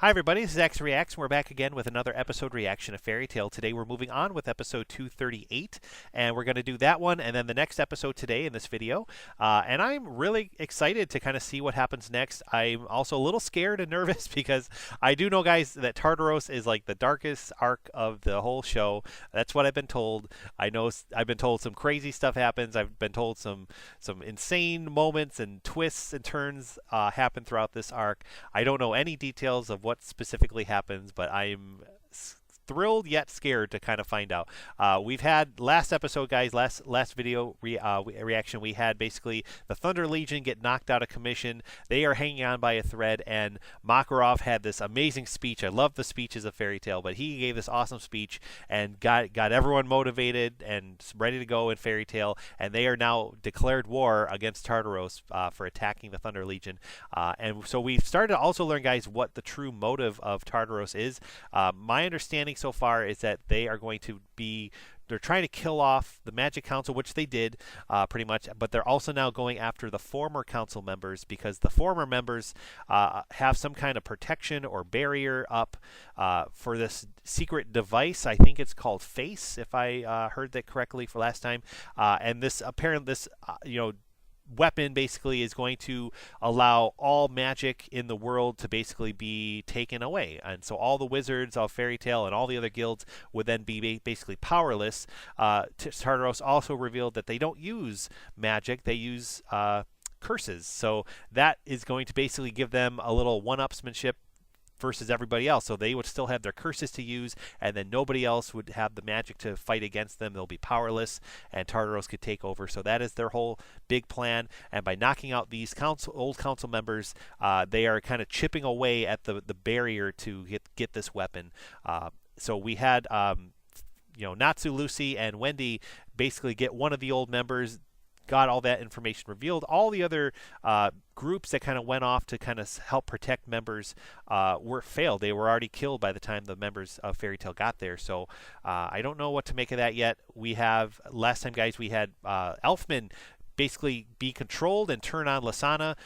Hi everybody, this is X Reacts, and we're back again with another episode reaction of Fairy Tail. Today we're moving on with episode 238, and we're going to do that one and then the next episode today in this video. And I'm really excited to kind of see what happens next. I'm also a little scared and nervous because I do know, guys, that Tartaros is like the darkest arc of the whole show. That's what I've been told. I know I've been told some crazy stuff happens. I've been told some insane moments and twists and turns happen throughout this arc. I don't know any details of what specifically happens, but I'm thrilled yet scared to kind of find out. We've had last episode, guys, last video reaction, we had basically the Thunder Legion get knocked out of commission. They are hanging on by a thread, and Makarov had this amazing speech. I love the speeches of Fairy Tail, but he gave this awesome speech and got everyone motivated and ready to go in Fairy Tail, and they are now declared war against Tartaros for attacking the Thunder Legion. And so we've started to also learn, guys, what the true motive of Tartaros is. My understanding so far is that they are going to be, they're trying to kill off the Magic Council, which they did pretty much, but they're also now going after the former council members because the former members have some kind of protection or barrier up for this secret device. I think it's called Face, if I heard that correctly for last time. And this apparently, weapon basically is going to allow all magic in the world to basically be taken away, and so all the wizards of Fairy Tail and all the other guilds would then be basically powerless. Tartaros also revealed that they don't use magic, they use curses, so that is going to basically give them a little one-upsmanship versus everybody else. So they would still have their curses to use, and then nobody else would have the magic to fight against them. They'll be powerless, and Tartaros could take over. So that is their whole big plan. And by knocking out these old council members, they are kind of chipping away at the barrier to get this weapon. So we had Natsu, Lucy, and Wendy basically get one of the old members, got all that information revealed. All the other groups that kind of went off to kind of help protect members were failed. They were already killed by the time the members of Fairy Tail got there. So I don't know what to make of that yet. We have, last time, guys, we had Elfman basically be controlled and turn on Lasana.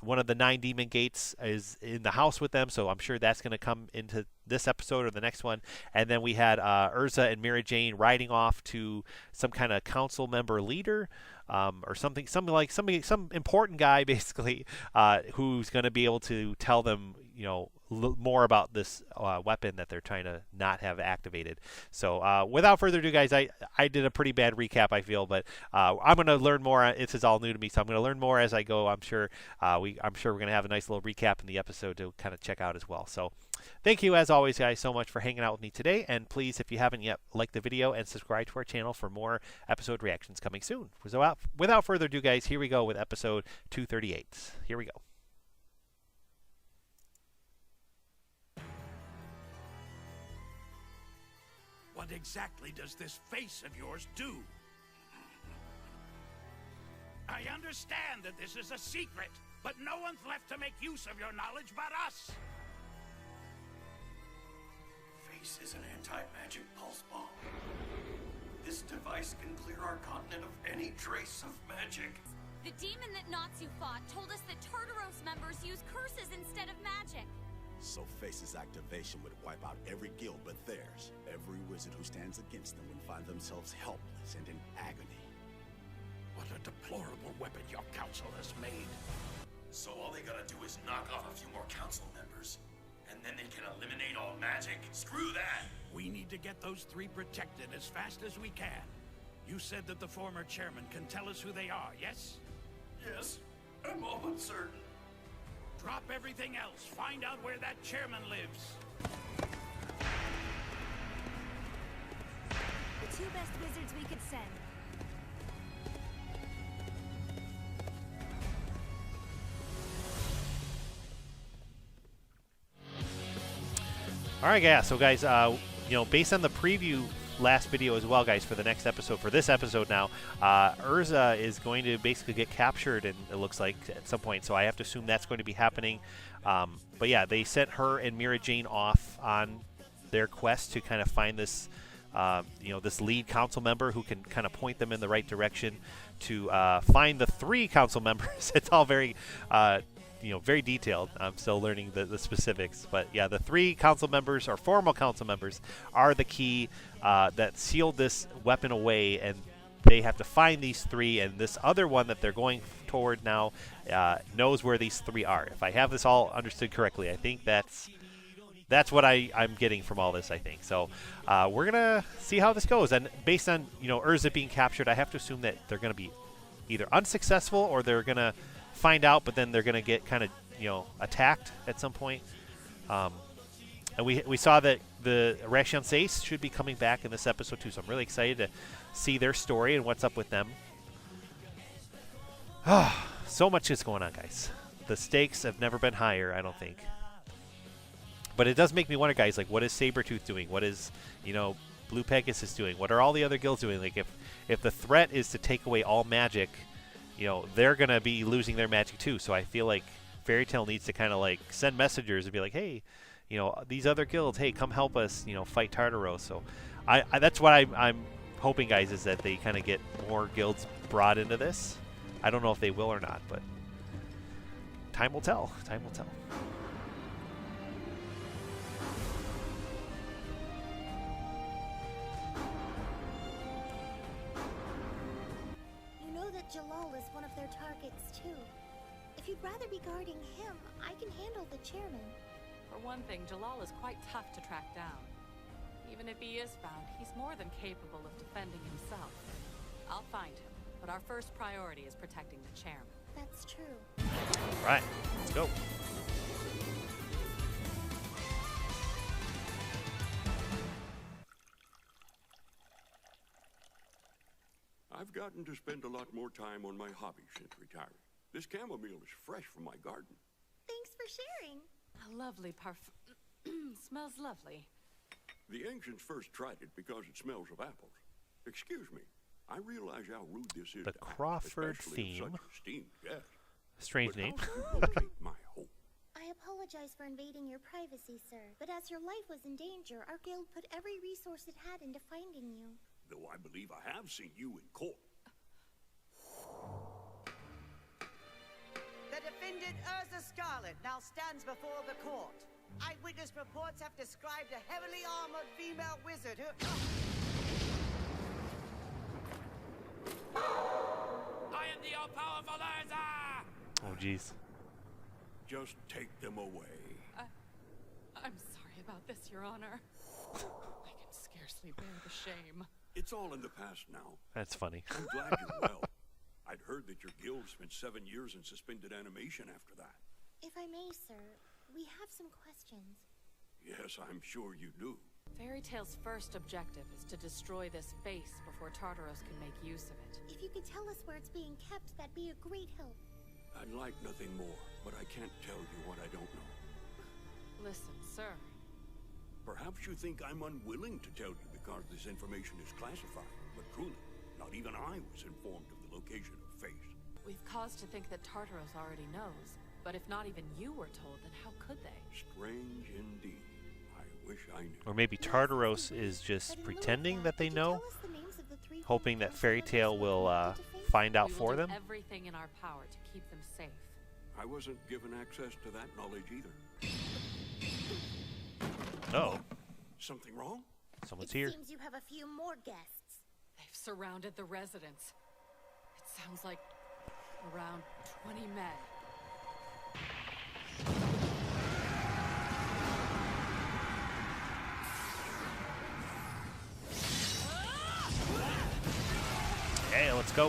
One of the 9 demon gates is in the house with them, so I'm sure that's going to come into this episode or the next one. And then we had Erza and Mirajane riding off to some kind of council member leader, or some important guy basically, who's going to be able to tell them more about this weapon that they're trying to not have activated. So without further ado, guys, I did a pretty bad recap, I feel, but I'm going to learn more. This is all new to me, so I'm going to learn more as I go. I'm sure we're going to have a nice little recap in the episode to kind of check out as well. So thank you, as always, guys, so much for hanging out with me today. And please, if you haven't yet, like the video and subscribe to our channel for more episode reactions coming soon. So without further ado, guys, here we go with episode 238. Here we go. What exactly does this face of yours do? I understand that this is a secret, but no one's left to make use of your knowledge but us. Face is an anti-magic pulse bomb. This device can clear our continent of any trace of magic. The demon that Natsu fought told us that Tartaros members use curses instead of magic. So Face's activation would wipe out every guild but theirs. Every wizard who stands against them would find themselves helpless and in agony. What a deplorable weapon your council has made. So all they gotta do is knock off a few more council members, and then they can eliminate all magic? Screw that! We need to get those 3 protected as fast as we can. You said that the former chairman can tell us who they are, yes? Yes, I'm all but certain. Drop everything else. Find out where that chairman lives. The 2 best wizards we could send. All right, guys. So, guys, based on the preview last video as well, guys, for the next episode, for this episode now, Erza is going to basically get captured, and it looks like at some point. So I have to assume that's going to be happening. But yeah, they sent her and Mirajane off on their quest to kind of find this, this lead council member who can kind of point them in the right direction to find the 3 council members. It's all very very detailed. I'm still learning the specifics, but yeah, the 3 council members or formal council members are the key that sealed this weapon away, and they have to find these 3, and this other one that they're going toward now knows where these 3 are. If I have this all understood correctly, I think that's what I'm getting from all this, I think. So we're gonna see how this goes, and based on Erza being captured, I have to assume that they're gonna be either unsuccessful or they're gonna find out, but then they're gonna get kind of attacked at some point. And we saw that the Mirajane and Erza should be coming back in this episode too, so I'm really excited to see their story and what's up with them. So much is going on, guys. The stakes have never been higher, I don't think. But it does make me wonder, guys, like, what is Sabretooth doing? What is Blue Pegasus doing? What are all the other guilds doing? Like, if the threat is to take away all magic, they're gonna be losing their magic too. So I feel like Fairy Tail needs to kind of like send messengers and be like, hey, these other guilds, hey, come help us, fight Tartaros. So I that's what I'm hoping, guys, is that they kind of get more guilds brought into this. I don't know if they will or not, but time will tell. Time will tell. Jalal is one of their targets, too. If you'd rather be guarding him, I can handle the chairman. For one thing, Jalal is quite tough to track down. Even if he is found, he's more than capable of defending himself. I'll find him, but our first priority is protecting the chairman. That's true. All right, let's go. I've gotten to spend a lot more time on my hobby since retiring. This chamomile is fresh from my garden. Thanks for sharing. A lovely parfum. Smells lovely. The ancients first tried it because it smells of apples. Excuse me. I realize how rude this is. The Crawford especially of theme. such esteemed guests. Strange But name. how do you locate my home? I apologize for invading your privacy, sir. But as your life was in danger, our guild put every resource it had into finding you. Though I believe I have seen you in court. The defendant Erza Scarlet now stands before the court. Eyewitness reports have described a heavily armored female wizard who... I am the all-powerful Erza! Oh, jeez. Just take them away. I'm sorry about this, Your Honor. I can scarcely bear the shame. It's all in the past now. That's funny. I'm glad you're well. I'd heard that your guild spent 7 years in suspended animation after that. If I may, sir, we have some questions. Yes, I'm sure you do. Fairy Tail's first objective is to destroy this face before Tartaros can make use of it. If you could tell us where it's being kept, that'd be a great help. I'd like nothing more, but I can't tell you what I don't know. Listen, sir. Perhaps you think I'm unwilling to tell you because this information is classified, but truly, not even I was informed of the location of Face. We've cause to think that Tartaros already knows, but if not even you were told, then how could they? Strange indeed. I wish I knew. Or maybe Tartaros is just pretending that they know, hoping that Fairy Tail will find out for them. We will do everything in our power to keep them safe. I wasn't given access to that knowledge either. Oh, Something wrong? someone's It here. seems you have a few more guests. They've surrounded the residence. It sounds like around 20 men. Hey, let's go.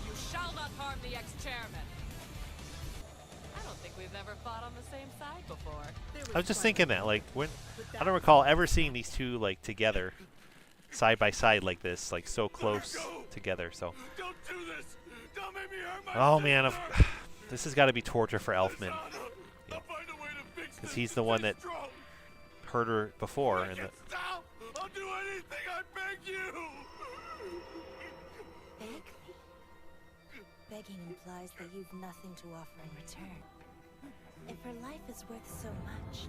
You shall not harm the ex-chairman. I don't think we've ever fought on the same side before. I was just thinking that, like, when I don't recall ever seeing these two like together, side by side like this, like so close together. So, Don't do this! Don't make me hurt my oh man, this has got to be torture for Elfman, because he's the one that hurt her before. And Stop! I'll do anything, I beg you! Beg? Begging implies that you've nothing to offer in return. If her life is worth so much,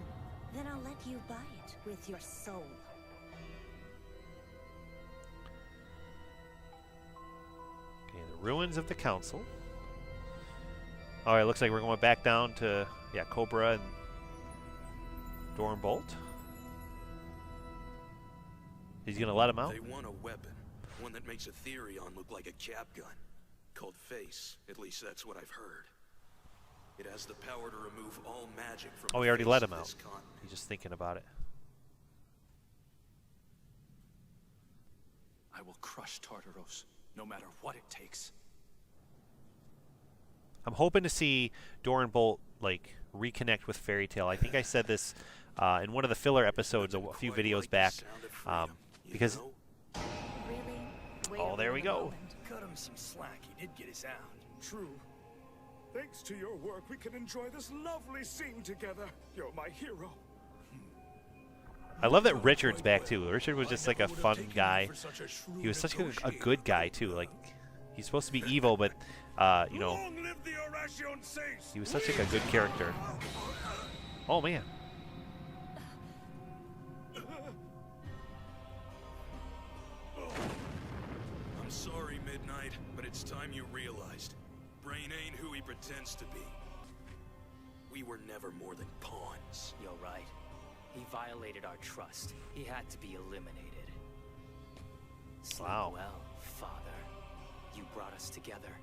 then I'll let you buy it with your soul. Ruins of the Council. Alright, looks like we're going back down to, yeah, Cobra and Dornbolt. He's gonna let him out? They want a weapon. One that makes a Therion look like a cap gun. Called Face. At least that's what I've heard. It has the power to remove all magic from Oh, we already let him out. He's just thinking about it. I will crush Tartaros, no matter what it takes. I'm hoping to see Dornbolt like reconnect with Fairy Tail. I think I said this in one of the filler episodes a few videos back, because oh, there we go. Cut him some slack. He did get his out. True. Thanks to your work, we can enjoy this lovely scene together. You're my hero. I love that Richard's back too. Richard was just like a fun guy. He was such a good guy too. Like, he's supposed to be evil, but you know, he was such like a good character. Oh man. I'm sorry, Midnight, but it's time you realized. Brain ain't who he pretends to be. We were never more than pawns. You're right. He violated our trust. He had to be eliminated. Sleep well, Father. You brought us together.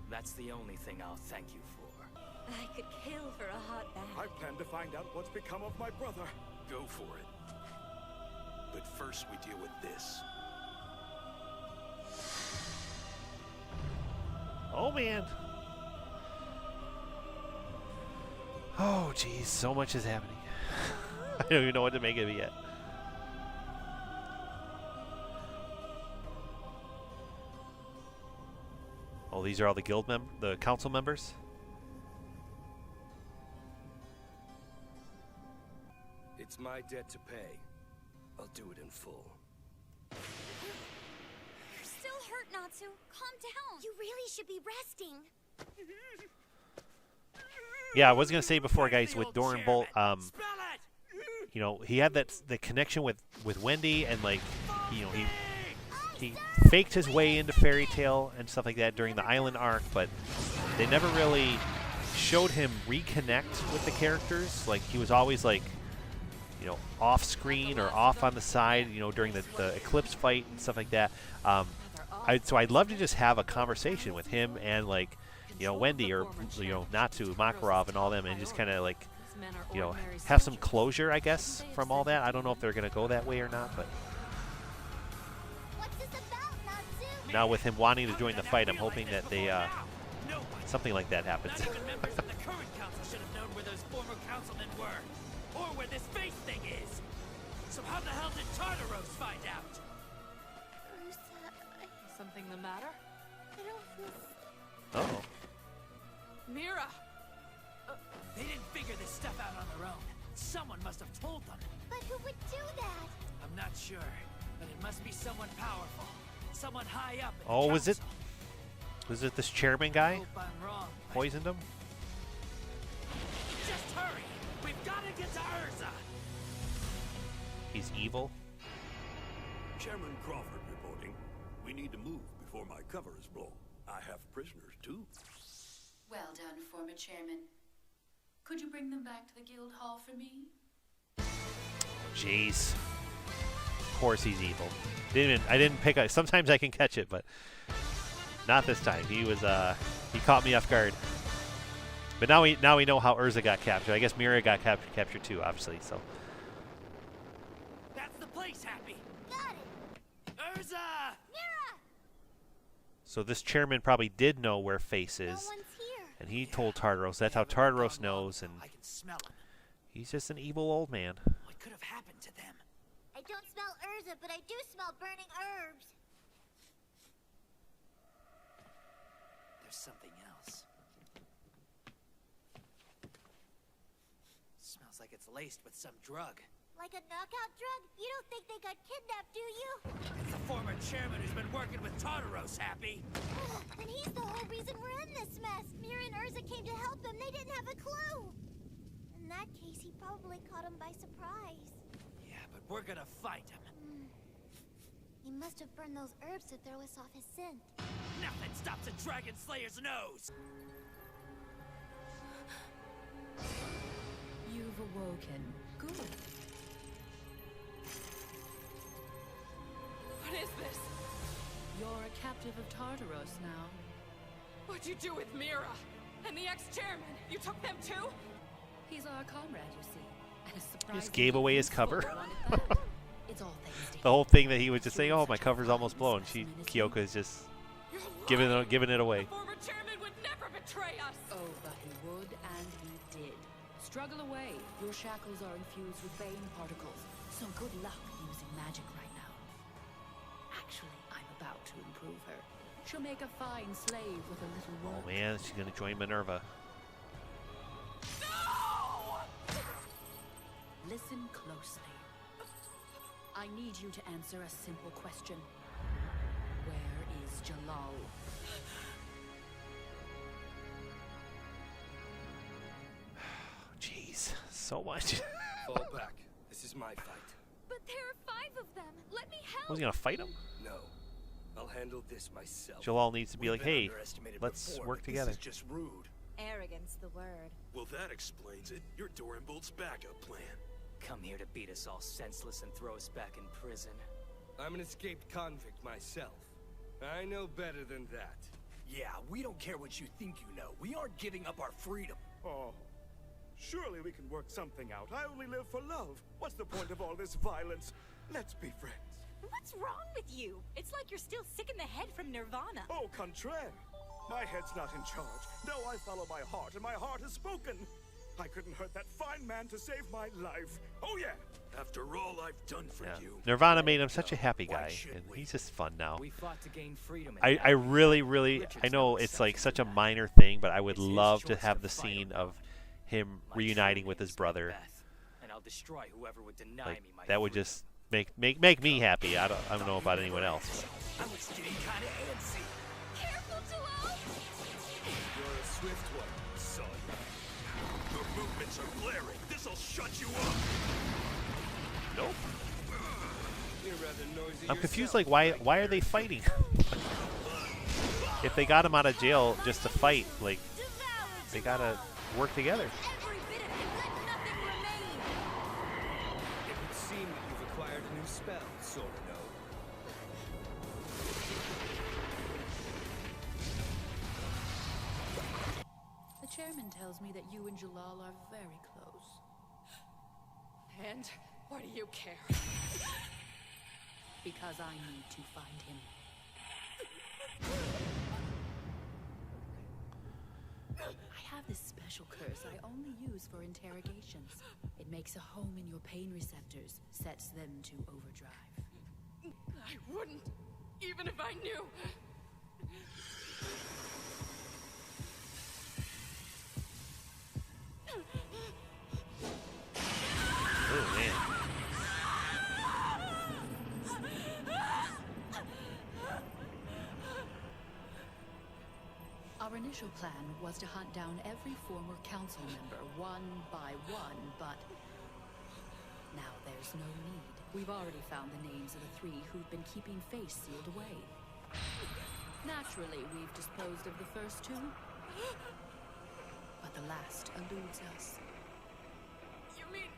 That's the only thing I'll thank you for. I could kill for a hot bath. I plan to find out what's become of my brother. Go for it. But first we deal with this. Oh man. Oh geez, so much is happening. I don't even know what to make of it yet. Oh, these are all the the council members? It's my debt to pay. I'll do it in full. You're still hurt, Natsu. Calm down. You really should be resting. Yeah, I was gonna say before, guys, with Dornbolt, you know, he had the connection with Wendy, and like, you know, he faked his way into Fairy Tail and stuff like that during the Island arc, but they never really showed him reconnect with the characters. Like, he was always like, you know, off screen or off on the side, you know, during the Eclipse fight and stuff like that. So I'd love to just have a conversation with him and, like, you know, Wendy or, you know, Natsu, Makarov and all them, and just kind of like, you know, have some closure, I guess, from all that. I don't know if they're going to go that way or not, but now with him wanting to join the fight, I'm hoping that they, something like that happens. Not even members of the current council should have known where those former councilmen were, or where this face thing is. So how the hell did Tartaros find out? Something the matter? I don't feel... Uh-oh. Mira! They didn't figure this stuff out on their own. Someone must have told them. But who would do that? I'm not sure, but it must be someone powerful. Someone high up. Oh, was it this chairman guy? Hope I'm wrong. Poisoned him? Just hurry! We've got to get to Erza! He's evil? Chairman Crawford reporting. We need to move before my cover is blown. I have prisoners, too. Well done, former chairman. Could you bring them back to the guild hall for me? Jeez. Of course he's evil. I didn't pick up. Sometimes I can catch it, but not this time. He was he caught me off guard. But now we know how Erza got captured. I guess Mira got captured too, obviously. So. That's the place, Happy. Got it. Erza! Mira! So this chairman probably did know where Face is, No one's here. and he told Tartaros. That's how Tartaros knows, and I can smell him. he's just an evil old man. What could have happened to them? I don't smell Erza, but I do smell burning herbs. There's something else. Smells like it's laced with some drug. Like a knockout drug? You don't think they got kidnapped, do you? It's the former chairman who's been working with Tartaros, Happy. Then he's the whole reason we're in this mess. Mira and Erza came to help him. They didn't have a clue. In that case, he probably caught him by surprise. Yeah, but we're gonna find him. He must have burned those herbs to throw us off his scent. No! nothing stops a dragon slayer's nose! You've awoken. Good. What is this? You're a captive of Tartaros now. What'd you do with Mira? And the ex-chairman? You took them too? He's our comrade, you see. And a surprise. He just gave away his cover. It's all thanks to The whole thing that he was just saying, "Oh, my cover's almost blown." Kyoka is just giving it away. The former chairman would never betray us. Oh, but he would, and he did. Struggle away. Your shackles are infused with Bane particles, so good luck using magic right now. Actually, I'm about to improve her. She'll make a fine slave with a little work. Oh man, she's gonna join Minerva. No! Listen closely. I need you to answer a simple question. Where is Jalal? Jeez, so much. Fall back. This is my fight. But there are 5 of them. Let me help. Was he gonna fight him? No. I'll handle this myself. Jalal needs to be like, We've been "Hey, underestimated let's before, work but together." This is just rude. Arrogance, the word. Well, that explains it. You're Doranbolt's backup plan. Come here to beat us all senseless and throw us back in prison. I'm an escaped convict myself. I know better than that. Yeah, we don't care what you think you know. We aren't giving up our freedom. Oh, surely we can work something out. I only live for love. What's the point of all this violence? Let's be friends. What's wrong with you? It's like you're still sick in the head from Nirvana. Au contraire. My head's not in charge. No, I follow my heart, and my heart has spoken. I couldn't hurt that fine man to save my life. Oh, yeah. After all I've done for you. Nirvana made him such a happy guy, and he's just fun now. We fought to gain freedom. I really, I know it's like such a minor thing, but I would love to have the scene of him reuniting with his brother. And I'll destroy whoever would deny Like, me my that would just make me happy. I don't know about anyone else. I was getting kind of antsy. Careful, Jalal! You're a swift one, son. Your movements are glaring. This'll shut you up. Nope. You're rather noisy I'm confused. yourself, Like, why are they fighting? If they got him out of jail just to fight, like, they gotta work together. Every bit of it, let nothing remain! It would seem that you've acquired a new spell, Sorno. The chairman tells me that you and Jalal are very close. And why do you care? Because I need to find him. I have this special curse I only use for interrogations. It makes a home in your pain receptors, sets them to overdrive. I wouldn't, even if I knew. Oh man. Our initial plan was to hunt down every former council member one by one, but now there's no need. We've already found the names of the 3 who've been keeping Face sealed away. Naturally, we've disposed of the first 2, but the last eludes us. You mean...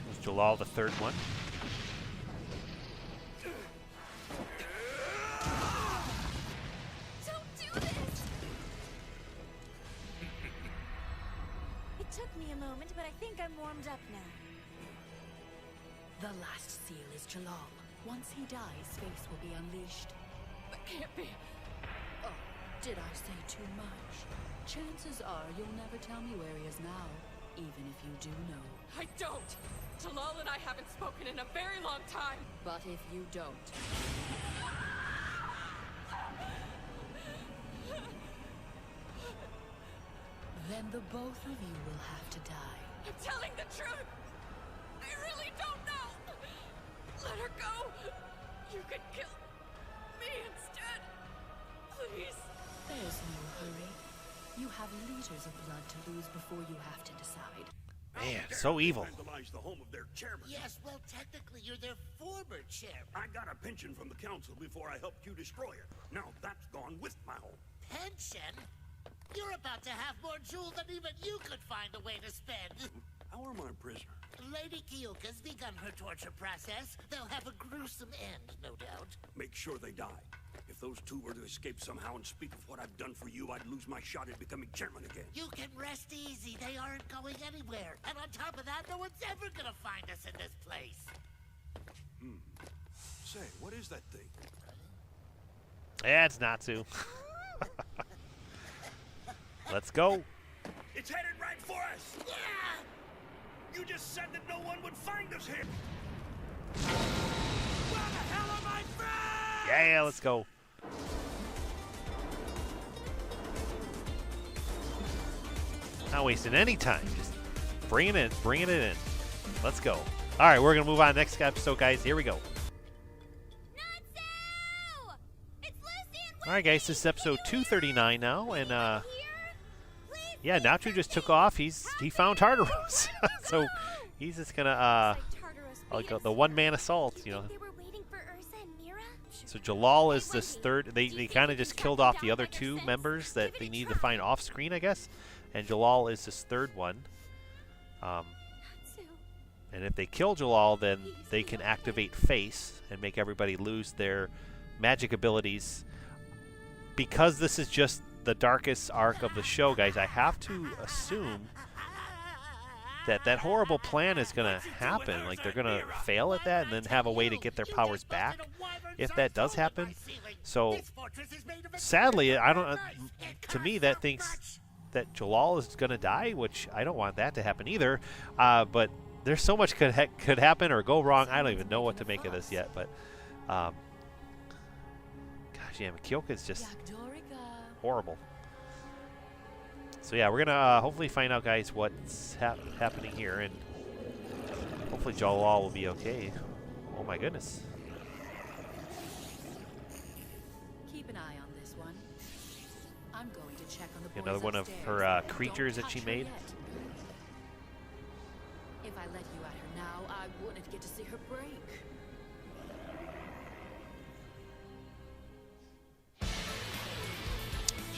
Was Jalal the third one? Don't do this! It took me a moment, but I think I'm warmed up now. The last seal is Jalal. Once he dies, Face will be unleashed. That can't be. Oh, did I say too much? Chances are you'll never tell me where he is now, even if you do know. I don't. Jalal and I haven't spoken in a very long time. But if you don't... then the both of you will have to die. I'm telling the truth. I really don't know. Let her go. You could kill me instead. Please. There's no hurry. You have liters of blood to lose before you have to decide. Man, so evil. Vandalize the home of their chairman. Yes, well, technically, you're their former chairman. I got a pension from the council before I helped you destroy it. Now that's gone with my home. Pension? You're about to have more jewels than even you could find a way to spend. How are my prisoners? Lady Kyoka's begun her torture process. They'll have a gruesome end, no doubt. Make sure they die. If those two were to escape somehow and speak of what I've done for you, I'd lose my shot at becoming chairman again. You can rest easy. They aren't going anywhere. And on top of that, no one's ever gonna find us in this place. Say, what is that thing? Yeah, it's Natsu. Let's go. It's headed right for us! Yeah! You just said that no one would find us here! Where the hell are my friends? Yeah, let's go. Not wasting any time. Just bringing it in. Let's go. All right, we're going to move on next episode, guys. Here we go. All right, guys, this is episode 239 now, and yeah, Natsu just took off. He found Tartaros, so he's just gonna like the one-man assault, you know. So Jalal is this third. They kind of just killed off the other two members that they need to find off screen, I guess, and Jalal is this third one. And if they kill Jalal, then they can activate Face and make everybody lose their magic abilities. Because this is just the darkest arc of the show, guys, I have to assume that that horrible plan is going to happen. Like, they're going to fail at that and then have a way to get their powers back if that does happen. So, sadly, I don't. To me, that thinks that Jalal is going to die, which I don't want that to happen either. But there's so much could happen or go wrong. I don't even know what to make of this yet. But yeah, Kyoka is just horrible. So yeah, we're gonna hopefully find out, guys, what's happening here, and hopefully Jalal will be okay. Oh my goodness. Keep an eye on this one. I'm going to check on the boys Another one of upstairs. her creatures that she made. If I let you at her now, I wouldn't get to see her break.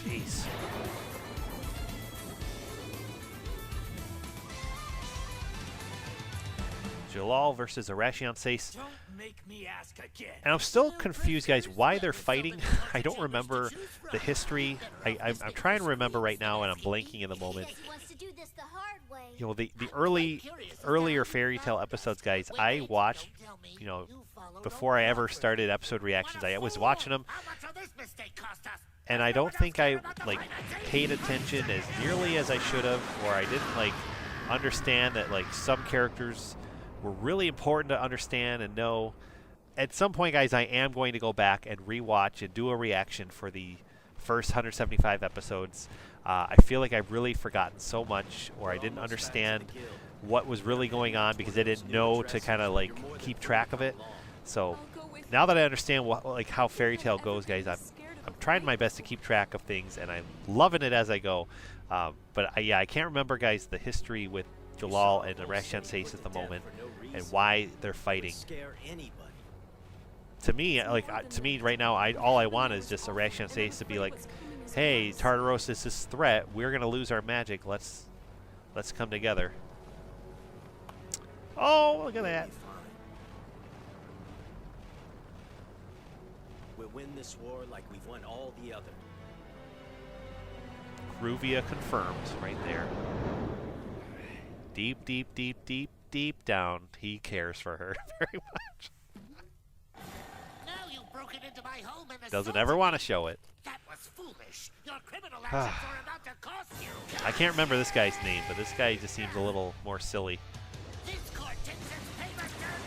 Jeez. Jalal versus Arashian Sace. Don't make me ask again. And I'm still confused, guys, why they're fighting. I don't remember the history. I'm trying to remember right now, and I'm blanking in the moment. You know, the earlier fairy tale episodes, guys, I watched, you know, before I ever started episode reactions. I was watching them. And I don't think I, like, paid attention as nearly as I should have, or I didn't, like, understand that, like, some characters were really important to understand and know. At some point, guys, I am going to go back and rewatch and do a reaction for the first 175 episodes. I feel like I've really forgotten so much, or I didn't understand what was really going on because I didn't know to kind of, like, keep track of it. So now that I understand what, like, how fairy tale goes, guys, I'm trying my best to keep track of things, and I'm loving it as I go. But yeah, I can't remember, guys, the history with Jalal and Arashian Sace at the moment and why they're fighting. To me, right now, all I want is just Arashian Sace to be like, "Hey, Tartaros is this threat. We're gonna lose our magic. Let's come together." Oh, look at that! We'll win this war like we've won all the other. Ruvia confirmed right there. Deep, deep, deep, deep, deep down, he cares for her very much. Now you've broken into my home and Doesn't ever want to show it. That was foolish. Your criminal actions are about to cost you. I can't remember this guy's name, but this guy just seems a little more silly. This court takes its payment and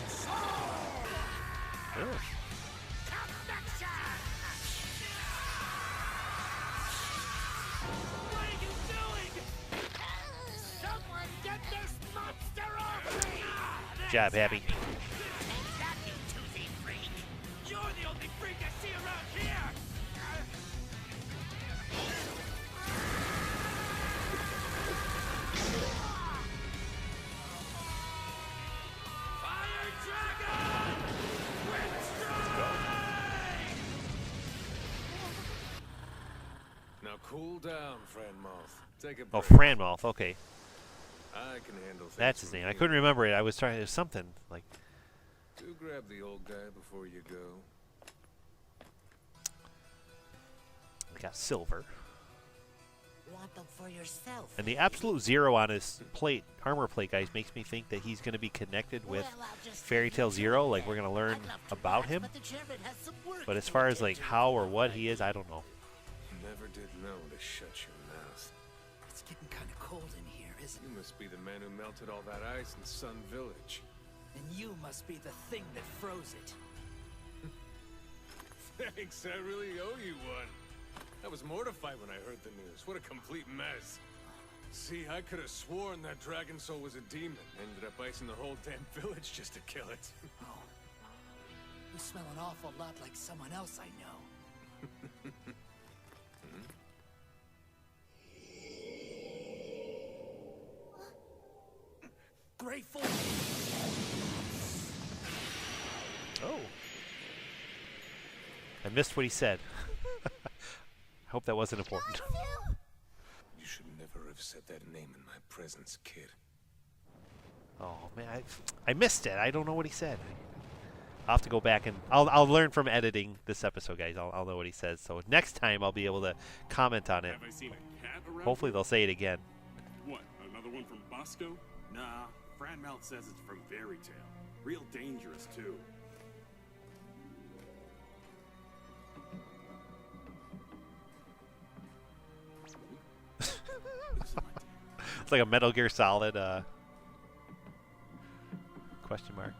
Ugh. What are you doing? Someone get this monster off me! Jab, Happy. You're the only freak I see around here! Now cool down, Franmouth. Take a break. Oh, Franmouth. Okay. I can handle things. That's his from name. I here. couldn't remember it. I was trying to something like. Do grab the old guy before you go. We got silver. Want them for yourself. And the absolute zero on his plate, armor plate, guys, makes me think that he's going to be connected with Fairy Tale Zero. Like, we're going to learn about him. But as far as, like, how or what he is, I don't know. Never did know to shut your mouth. It's getting kind of cold in here, isn't it? You must be the man who melted all that ice in Sun Village. And you must be the thing that froze it. Thanks, I really owe you one. I was mortified when I heard the news. What a complete mess. See, I could have sworn that Dragon Soul was a demon. Ended up icing the whole damn village just to kill it. Oh. You smell an awful lot like someone else I know. Grateful. Oh. I missed what he said. I hope that wasn't important. You should never have said that name in my presence, kid. Oh man, I missed it. I don't know what he said. I'll have to go back and I'll learn from editing this episode, guys. I'll know what he says. So next time I'll be able to comment on it. Have I seen a cat around? Hopefully they'll say it again. What? Another one from Bosco? Nah, Franmouth says it's from Fairy Tale. Real dangerous too. It's like a Metal Gear Solid question mark.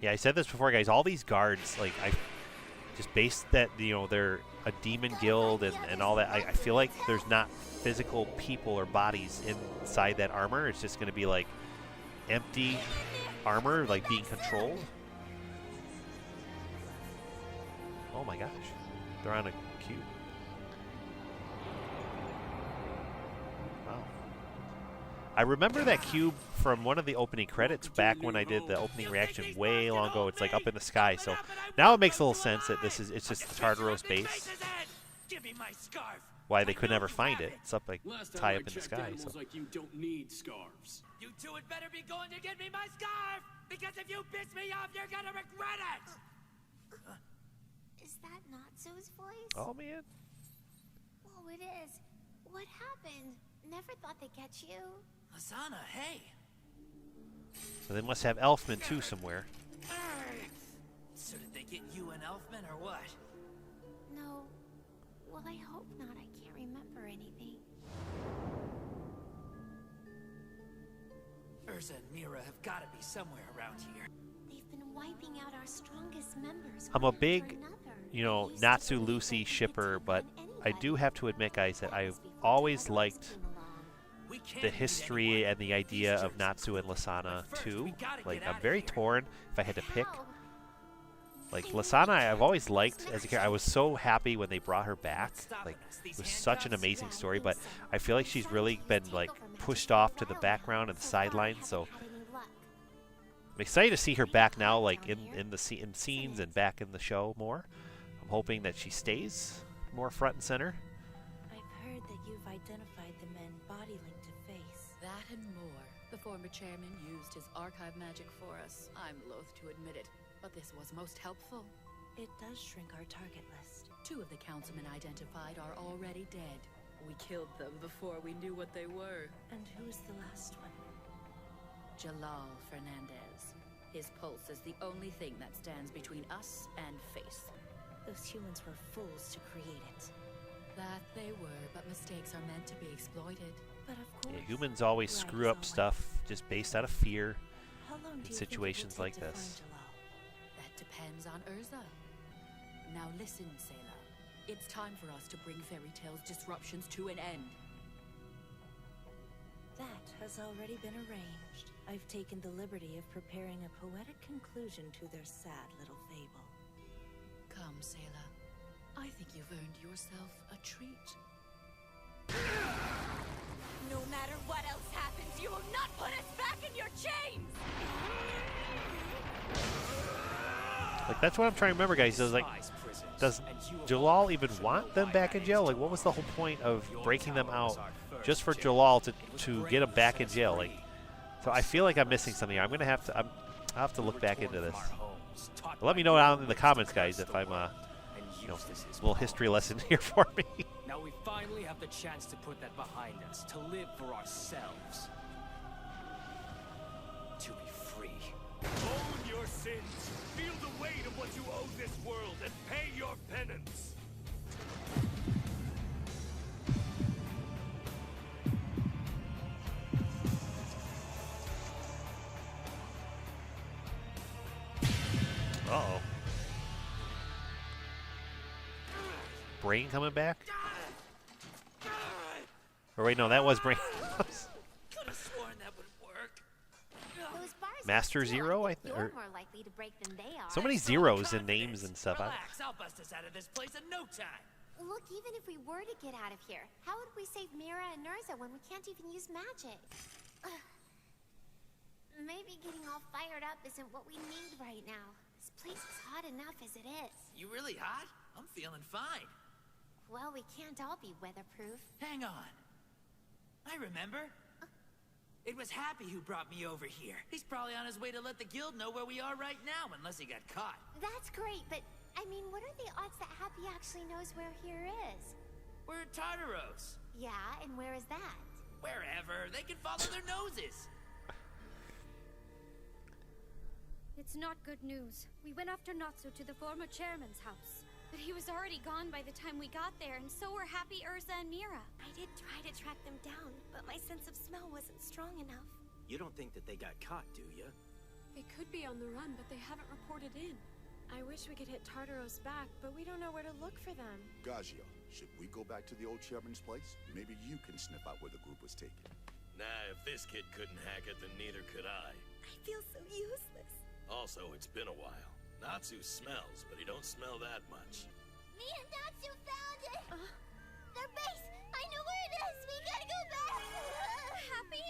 Yeah, I said this before, guys. All these guards, like, I just based that, you know, they're a demon guild and all that. I feel like there's not physical people or bodies inside that armor. It's just going to be like empty armor, like being controlled. Oh my gosh, they're on a cube. Wow. I remember that cube from one of the opening credits back when I did the opening reaction way long ago. It's like up in the sky, so now it makes a little sense that it's just the Tartaros base. Give me my scarf. Why they could never find it. It's up like high up in the sky. So. Like you don't need scarves. You two had better be going to get me my scarf, because if you piss me off, you're gonna regret it. Is that Natsu's voice? Oh man. Oh, it is. What happened? Never thought they'd catch you. Asana, hey. So they must have Elfman too somewhere. So did they get you and Elfman or what? No. Well, I hope not. I can't remember anything. Erza and Mira have got to be somewhere around here. They've been wiping out our strongest members. I'm a big, you know, Natsu Lucy shipper, but I do have to admit, guys, that I've always liked the history and the idea of Natsu and Lasana too. Like, I'm very torn if I had to pick. Like, Lasana, I've always liked as a character. I was so happy when they brought her back. Like, it was such an amazing story, but I feel like she's really been, like, pushed off to the background and the sidelines, so I'm excited to see her back now, like, in scenes and back in the show more. I'm hoping that she stays more front and center. I've heard that you've identified the men body-linked to face. That and more. The former chairman used his archive magic for us. I'm loath to admit it, but this was most helpful. It does shrink our target list. 2 of the councilmen identified are already dead. We killed them before we knew what they were. And who's the last one? Jalal Fernandez. His pulse is the only thing that stands between us and Face. Those humans were fools to create it. That they were, but mistakes are meant to be exploited. But of course, Yeah, humans always screw up stuff just based out of fear in situations like this. That depends on Erza. Now listen, Sayla. It's time for us to bring Fairy Tale's disruptions to an end. That has already been arranged. I've taken the liberty of preparing a poetic conclusion to their sad little fable. Come, Sayla. I think you've earned yourself a treat. No matter what else happens, you will your chains! Like, that's what I'm trying to remember, guys. Does Jalal even want them back in jail? Like, what was the whole point of breaking them out just for Jalal to get them back in jail? Like, so I feel like I'm missing something here. I'm gonna have to. I'll have to look back into this. Let me know down in the comments, guys, if I'm you know, a little history lesson here for me. Now we finally have the chance to put that behind us, to live for ourselves, to be free. Own your sins. Feel the weight of what you owe this world and pay your penance. Uh-oh. Brain coming back? Or wait, no, that was Brain. Could have sworn that would work. Master Zero, I think. You're more likely to break than they are. So many zeros in names and stuff. Relax, I'll bust us out of this place in no time. Look, even if we were to get out of here, how would we save Mira and Erza when we can't even use magic? Maybe getting all fired up isn't what we need right now. This place is hot enough as it is. You really hot? I'm feeling fine. Well, we can't all be weatherproof. Hang on. I remember. It was Happy who brought me over here. He's probably on his way to let the guild know where we are right now, unless he got caught. That's great, but I mean, what are the odds that Happy actually knows where here is? We're at Tartaros. Yeah, and where is that? Wherever. They can follow their noses. It's not good news. We went after Natsu to the former chairman's house. But he was already gone by the time we got there, and so were Happy, Erza, and Mira. I did try to track them down, but my sense of smell wasn't strong enough. You don't think that they got caught, do you? They could be on the run, but they haven't reported in. I wish we could hit Tartaros back, but we don't know where to look for them. Gagio, should we go back to the old chairman's place? Maybe you can sniff out where the group was taken. Nah, if this kid couldn't hack it, then neither could I. I feel so useless. Also, it's been a while. Natsu smells, but he don't smell that much. Me and Natsu found it! Their base! I know where it is! We gotta go back! Happy?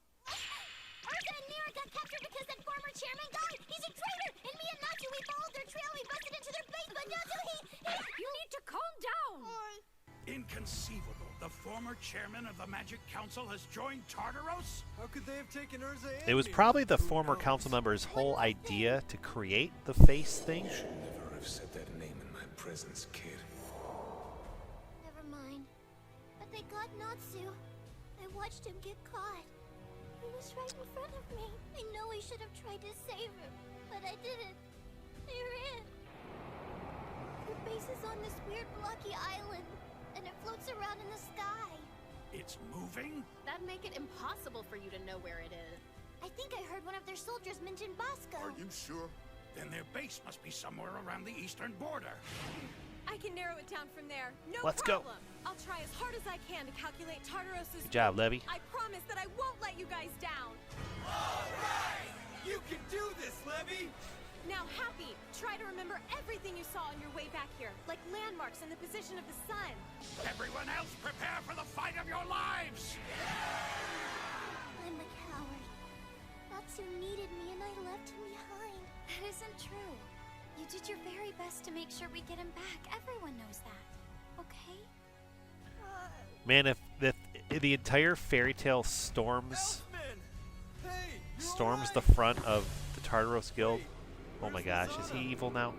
Erza and Mira got captured because that former chairman died! He's a traitor! And me and Natsu, we followed their trail, we busted into their base, but Natsu, he... You need to calm down! Inconceivable. The former chairman of the Magic Council has joined Tartaros? How could they have taken Erza and It was me? probably the former council member's whole idea to create the face thing. You should never have said that name in my presence, kid. Never mind. But they got Natsu. I watched him get caught. He was right in front of me. I know I should have tried to save him, but I didn't. I ran. Their base is on this weird blocky island, and it floats around in the sky. It's moving? That'd make it impossible for you to know where it is. I think I heard one of their soldiers mention Bosco. Are you sure? Then their base must be somewhere around the eastern border. I can narrow it down from there. No Let's go. problem. I'll try as hard as I can to calculate Tartaros' Good job, Levy. I promise that I won't let you guys down. All right! You can do this, Levy! Now, Happy, try to remember everything you saw on your way back here, like landmarks and the position of the sun. Everyone else, prepare for the fight of your lives! I'm a coward. Natsu needed me and I left him behind. That isn't true. You did your very best to make sure we get him back. Everyone knows that. Okay? Man, if the entire fairy tale storms the front of the Tartaros Guild. Oh my gosh, is he evil now?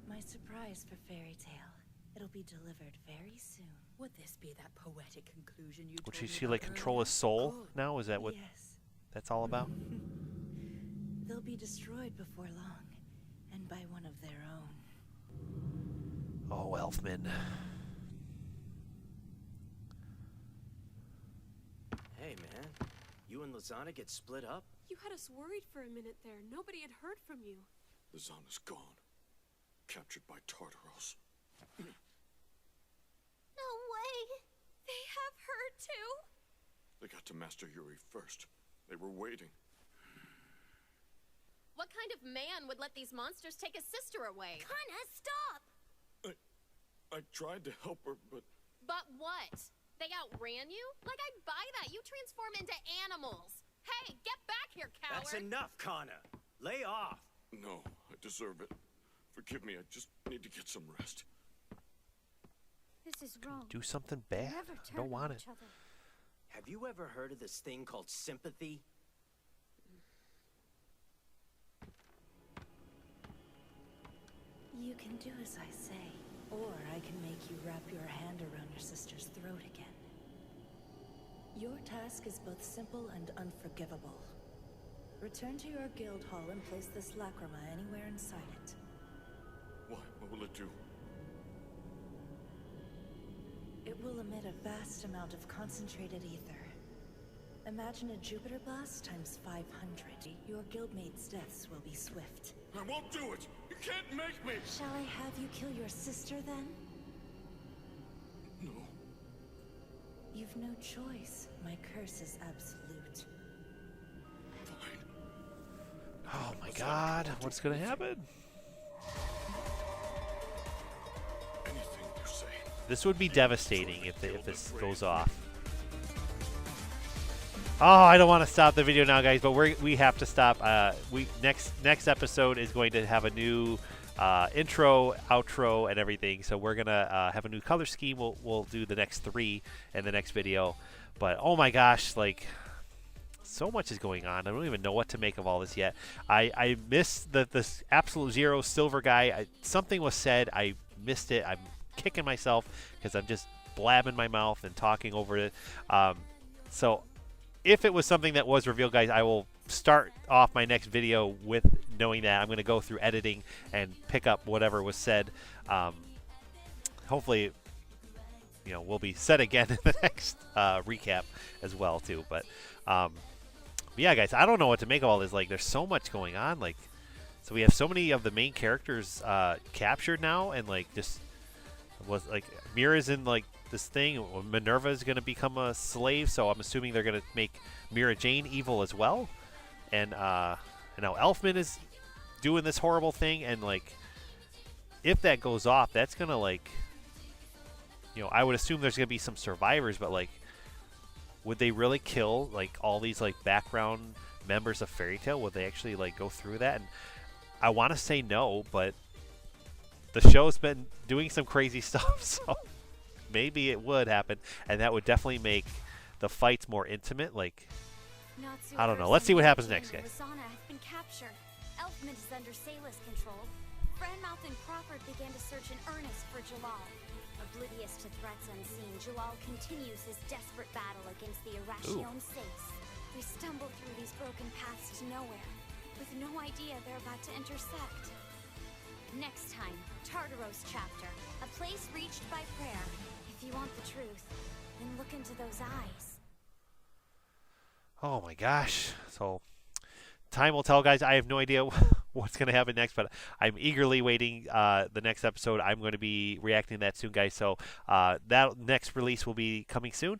My surprise for Fairy Tale. It'll be delivered very soon. Would this be that poetic conclusion you Would told me she like about control earlier? his soul Good. now? Is that what Yes. that's all about? They'll be destroyed before long, and by one of their own. Oh, Elfman. Hey, man. You and Lizana get split up? You had us worried for a minute there. Nobody had heard from you. Lizana's gone. Captured by Tartaros. No way! They have her too? They got to Master Yuri first. They were waiting. What kind of man would let these monsters take a sister away? Kana, stop! I tried to help her, but But what? They outran you? Like I'd buy that. You transform into animals. Hey, get back here, coward! That's enough, Connor. Lay off. No, I deserve it. Forgive me, I just need to get some rest. This is wrong. Do something bad. I don't want it. Have you ever heard of this thing called sympathy? You can do as I say, or I can make you wrap your hand around your sister's throat again. Your task is both simple and unforgivable. Return to your guild hall and place this lacrima anywhere inside it. What will it do? It will emit a vast amount of concentrated ether. Imagine a Jupiter blast times 500. Your guildmates' deaths will be swift. I won't do it! You can't make me! Shall I have you kill your sister then? No. You've no choice. My curse is absolute. Oh my God, what's gonna happen? Anything you say. This would be devastating if this goes off. Oh, I don't want to stop the video now, guys, but we have to stop. Next episode is going to have a new intro, outro, and everything. So we're gonna have a new color scheme. We'll do the next 3 in the next video. But oh my gosh, like so much is going on. I don't even know what to make of all this yet. I missed this Absolute Zero Silver guy. Something was said. I missed it. I'm kicking myself because I'm just blabbing my mouth and talking over it. So if it was something that was revealed, guys, I will start off my next video with knowing that. I'm going to go through editing and pick up whatever was said. Hopefully, you know, we'll be said again in the next recap as well, too. But yeah, guys, I don't know what to make of all this. Like, there's so much going on. Like, so we have so many of the main characters captured now, and like just was like Mira's in like this thing. Minerva is going to become a slave, so I'm assuming they're going to make Mirajane evil as well. And now Elfman is doing this horrible thing, and like if that goes off, that's going to like, you know, I would assume there's going to be some survivors, but like would they really kill like all these like background members of Fairy Tail? Would they actually like go through that? And I want to say no, but the show's been doing some crazy stuff, so maybe it would happen, and that would definitely make the fights more intimate. Like, I don't know. Let's see what happens next, guys. Lizana has been captured. Elfman is under Sayla's control. Franmouth and Crawford began to search in earnest for Jalal. Oblivious to threats unseen, Jalal continues his desperate battle against the Irration Sace. We stumble through these broken paths to nowhere, with no idea they're about to intersect. Next time, Tartaros chapter, a place reached by prayer. If you want the truth, then look into those eyes. Oh my gosh. So time will tell, guys. I have no idea what's going to happen next, but I'm eagerly waiting the next episode. I'm going to be reacting to that soon, guys. So that next release will be coming soon.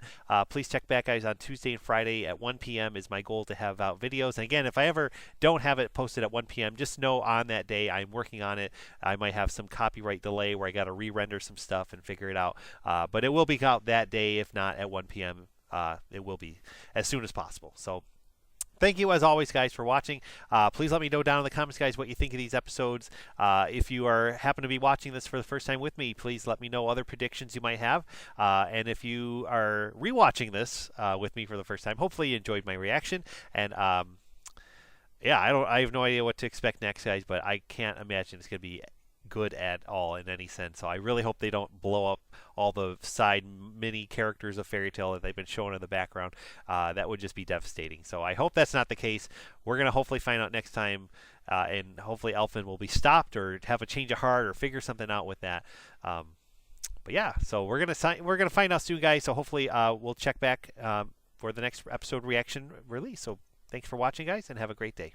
Please check back, guys, on Tuesday and Friday at 1 p.m. is my goal to have out videos. And again, if I ever don't have it posted at 1 p.m., just know on that day I'm working on it. I might have some copyright delay where I got to re-render some stuff and figure it out. But it will be out that day, if not at 1 p.m. It will be as soon as possible. So thank you, as always, guys, for watching. Please let me know down in the comments, guys, what you think of these episodes. If you happen to be watching this for the first time with me, please let me know other predictions you might have. And if you are rewatching this with me for the first time, hopefully you enjoyed my reaction. And yeah, I have no idea what to expect next, guys, but I can't imagine it's going to be good at all in any sense. So I really hope they don't blow up all the side mini characters of Fairy Tail that they've been showing in the background. That would just be devastating. So I hope that's not the case. We're going to hopefully find out next time, and hopefully Elfman will be stopped or have a change of heart or figure something out with that. But yeah, so we're gonna find out soon, guys. So hopefully we'll check back for the next episode reaction release. So thanks for watching, guys, and have a great day.